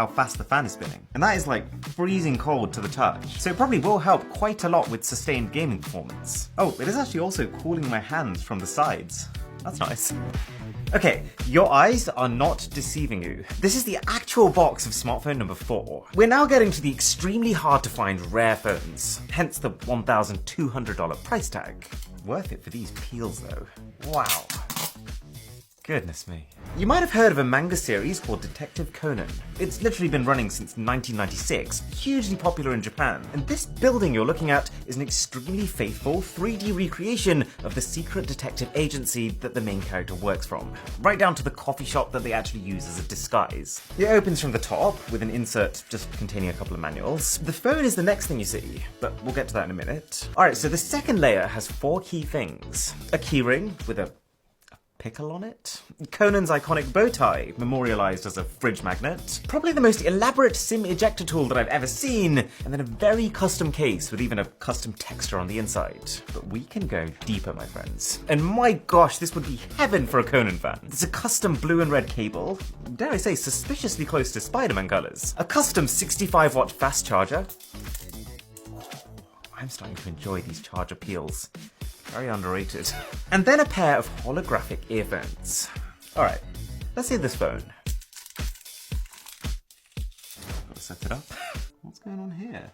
how fast the fan is spinning. And that is like freezing cold to the touch. So it probably will help quite a lot with sustained gaming performance. Oh, it is actually also cooling my hands from the sides. That's nice. Okay, your eyes are not deceiving you. This is the actual box of smartphone number 4. We're now getting to the extremely hard to find rare phones, hence the $1,200 price tag. Worth it for these peels though. Wow. Goodness me. You might have heard of a manga series called Detective Conan. It's literally been running since 1996, hugely popular in Japan. And this building you're looking at is an extremely faithful 3D recreation of the secret detective agency that the main character works from, right down to the coffee shop that they actually use as a disguise. It opens from the top with an insert just containing a couple of manuals. The phone is the next thing you see, but we'll get to that in a minute. Alright, so the second layer has 4 key things. A keyring with a pickle on it, Conan's iconic bow tie, memorialized as a fridge magnet, probably the most elaborate SIM ejector tool that I've ever seen, and then a very custom case with even a custom texture on the inside. But we can go deeper, my friends. And my gosh, this would be heaven for a Conan fan. There's a custom blue and red cable, dare I say suspiciously close to Spider-Man colors, a custom 65-watt fast charger. I'm starting to enjoy these charger peels. Very underrated. And then a pair of holographic earphones. Alright, let's see this phone. Gotta set it up. What's going on here?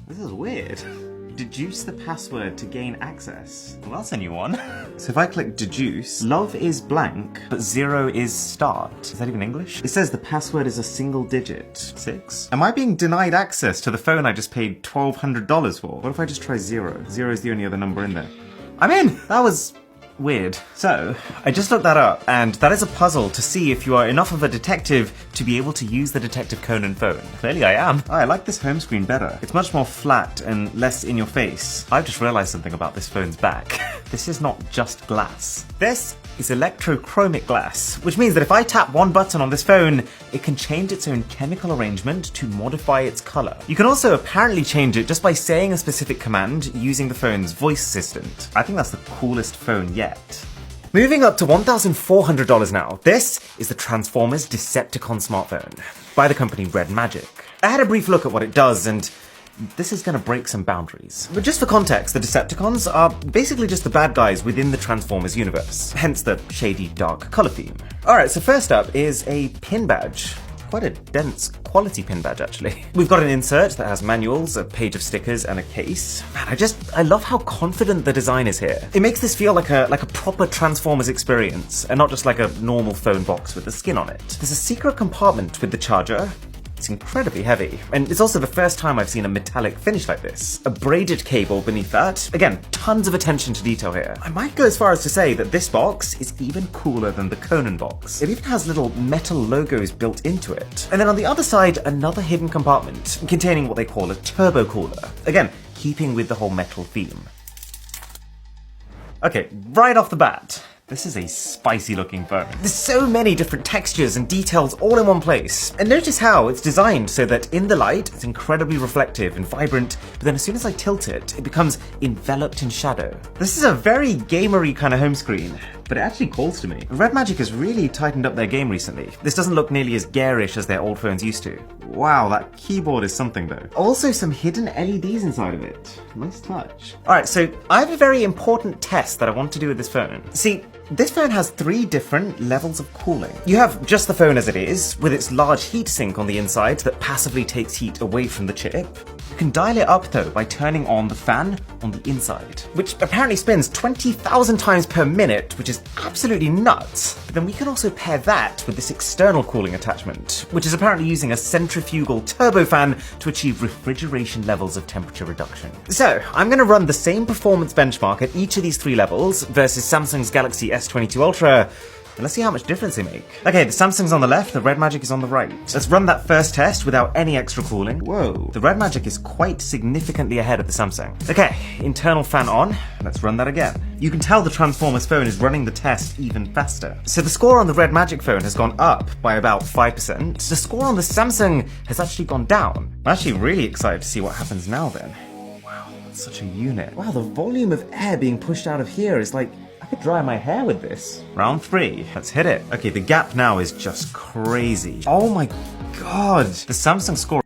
This is weird. Deduce the password to gain access. Well, that's a new one. So if I click deduce, love is blank, but 0 is start. Is that even English? It says the password is a single digit. 6? Am I being denied access to the phone I just paid $1,200 for? What if I just try 0? 0 is the only other number in there. I'm in! That was weird. So, I just looked that up, and that is a puzzle to see if you are enough of a detective to be able to use the Detective Conan phone. Clearly I am. Oh, I like this home screen better. It's much more flat and less in your face. I've just realized something about this phone's back. This is not just glass. This is electrochromic glass, which means that if I tap one button on this phone, it can change its own chemical arrangement to modify its color. You can also apparently change it just by saying a specific command using the phone's voice assistant. I think that's the coolest phone yet. Moving up to $1,400 now, this is the Transformers Decepticon smartphone by the company Red Magic. I had a brief look at what it does, and this is going to break some boundaries. But just for context, the Decepticons are basically just the bad guys within the Transformers universe, hence the shady dark color theme. Alright, so first up is a pin badge. Quite a dense quality pin badge, actually. We've got an insert that has manuals, a page of stickers, and a case. Man, I love how confident the design is here. It makes this feel like a proper Transformers experience, and not just like a normal phone box with the skin on it. There's a secret compartment with the charger. It's incredibly heavy, and it's also the first time I've seen a metallic finish like this. A braided cable beneath that. Again, tons of attention to detail here. I might go as far as to say that this box is even cooler than the Conan box. It even has little metal logos built into it. And then on the other side, another hidden compartment containing what they call a turbo cooler. Again, keeping with the whole metal theme. Okay, right off the bat, this is a spicy looking phone. There's so many different textures and details all in one place. And notice how it's designed so that in the light, it's incredibly reflective and vibrant, but then as soon as I tilt it, it becomes enveloped in shadow. This is a very gamery kind of home screen, but it actually calls to me. Red Magic has really tightened up their game recently. This doesn't look nearly as garish as their old phones used to. Wow, that keyboard is something though. Also some hidden LEDs inside of it. Nice touch. Alright, so I have a very important test that I want to do with this phone. See, this phone has 3 different levels of cooling. You have just the phone as it is, with its large heatsink on the inside that passively takes heat away from the chip. You can dial it up though by turning on the fan on the inside, which apparently spins 20,000 times per minute, which is absolutely nuts. But then we can also pair that with this external cooling attachment, which is apparently using a centrifugal turbofan to achieve refrigeration levels of temperature reduction. So I'm going to run the same performance benchmark at each of these 3 levels versus Samsung's Galaxy S22 Ultra, and let's see how much difference they make. Okay, the Samsung's on the left, the Red Magic is on the right. Let's run that first test without any extra cooling. Whoa, the Red Magic is quite significantly ahead of the Samsung. Okay, internal fan on, let's run that again. You can tell the Transformers phone is running the test even faster. So the score on the Red Magic phone has gone up by about 5%. The score on the Samsung has actually gone down. I'm actually really excited to see what happens now then. Wow, that's such a unit. Wow, the volume of air being pushed out of here is like could dry my hair with this. Round 3. Let's hit it. Okay, the gap now is just crazy. Oh my god. The Samsung score